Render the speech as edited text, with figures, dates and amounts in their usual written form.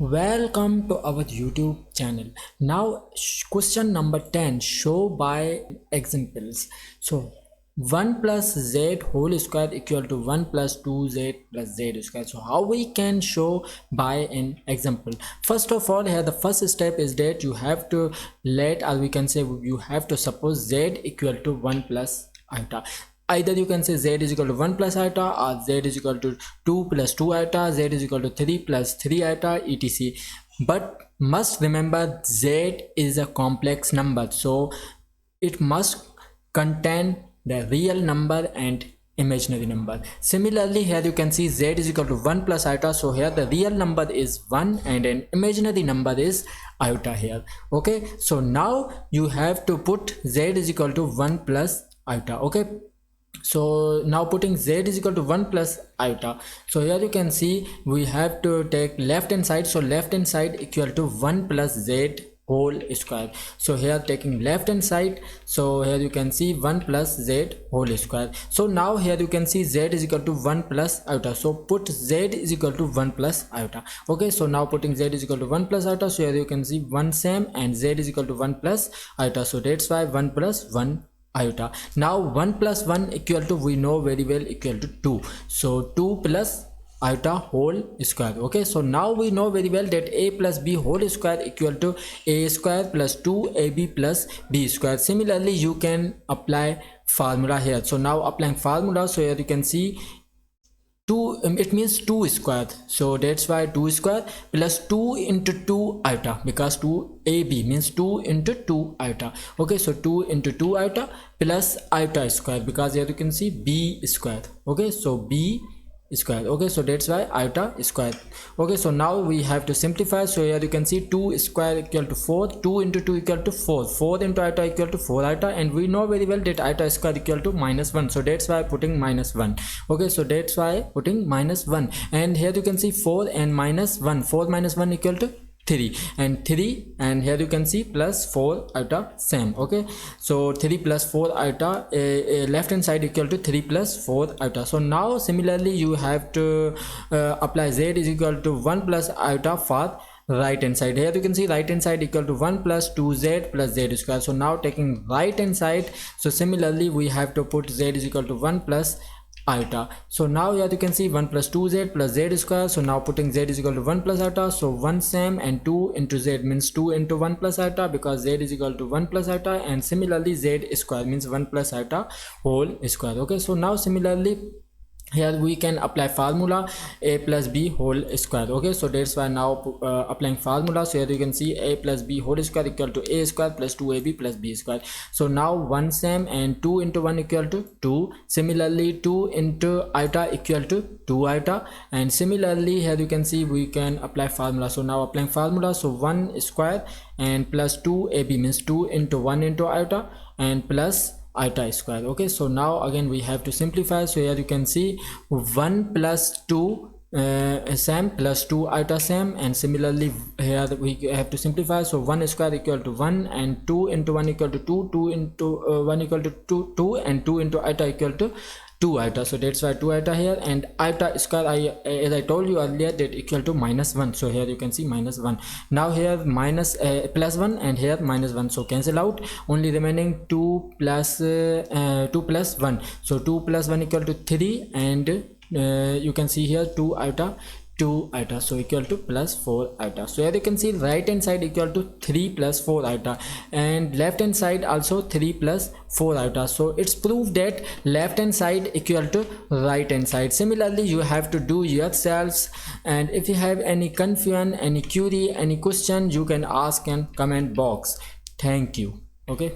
Welcome to our YouTube channel. Now question number 10, show by examples. So 1 plus z whole square equal to 1 plus 2z plus z square. So how we can show by an example? First of all, here the first step is that you have to let, or we can say you have to suppose z equal to 1 plus iota. Either you can say z is equal to 1 plus iota, or z is equal to 2 plus 2 iota, z is equal to 3 plus 3 iota, etc. But must remember z is a complex number, so it must contain the real number and imaginary number. Similarly, here you can see z is equal to 1 plus iota, so here the real number is 1 and an imaginary number is iota here. Okay, so now you have to put z is equal to 1 plus iota. Okay, so now putting z is equal to 1 plus iota, so here you can see we have to take left hand side, so left hand side equal to 1 plus z whole square. So here taking left hand side, so here you can see 1 plus z whole square. So now here you can see z is equal to 1 plus iota, so put z is equal to 1 plus iota. Okay, so now putting z is equal to 1 plus iota, so here you can see 1 same and z is equal to 1 plus iota, so that's why 1 plus 1 iota. Now 1 plus 1 equal to, we know very well, equal to 2, so 2 plus iota whole square. Okay, so now we know very well that a plus b whole square equal to a square plus 2ab plus b square. Similarly, you can apply formula here. So now applying formula, so here you can see 2, it means 2 square, so that's why 2 square plus 2 into 2 iota, because 2ab means 2 into 2 iota. Okay, so 2 into 2 iota plus iota square, because here you can see b square. Okay, so b square. Okay, so that's why iota square. Okay, so now we have to simplify, so here you can see 2 square equal to 4, 2 into 2 equal to 4, 4 into iota equal to 4 iota, and we know very well that iota square equal to minus 1, so that's why putting minus 1. Okay, so that's why putting minus 1, and here you can see 4 and minus 1, 4 minus 1 equal to 3, and 3, and here you can see plus 4 iota same. Okay, so 3 plus 4 iota, left hand side equal to 3 plus 4 iota. So now similarly you have to apply z is equal to 1 plus iota for right hand side. Here you can see right hand side equal to 1 plus 2z plus z square. So now taking right hand side, so similarly we have to put z is equal to 1 plus iota. So now here you can see 1 plus 2z plus z square, so now putting z is equal to 1 plus iota, so 1 same and 2 into z means 2 into 1 plus iota, because z is equal to 1 plus iota, and similarly z square means 1 plus iota whole square. Okay, so now similarly here we can apply formula a plus b whole square. Okay, so that's why now applying formula, so here you can see a plus b whole square equal to a square plus 2ab plus b square. So now 1 same and 2 into 1 equal to 2, similarly 2 into iota equal to 2 iota, and similarly here you can see we can apply formula. So now applying formula, so 1 square and plus 2ab means 2 into 1 into iota and plus iota square. Okay, so now again we have to simplify, so here you can see 1 plus 2 same plus 2 iota same, and similarly here we have to simplify, so 1 square equal to 1 and 2 into 1 equal to 2, 2 into 1 equal to 2, 2 and 2 into iota equal to 2 iota, so that's why 2 iota here, and iota square, as I told you earlier, that equal to minus 1, so here you can see minus 1. Now here minus plus 1 and here minus 1, so cancel out, only remaining 2 plus 1, so 2 plus 1 equal to 3, and you can see here 2 iota, so equal to plus 4 iota. So here you can see right hand side equal to 3 plus 4 iota, and left hand side also 3 plus 4 iota. So it's proved that left hand side equal to right hand side. Similarly you have to do yourselves, and if you have any confusion, any query, any question, you can ask in comment box. Thank you. Okay.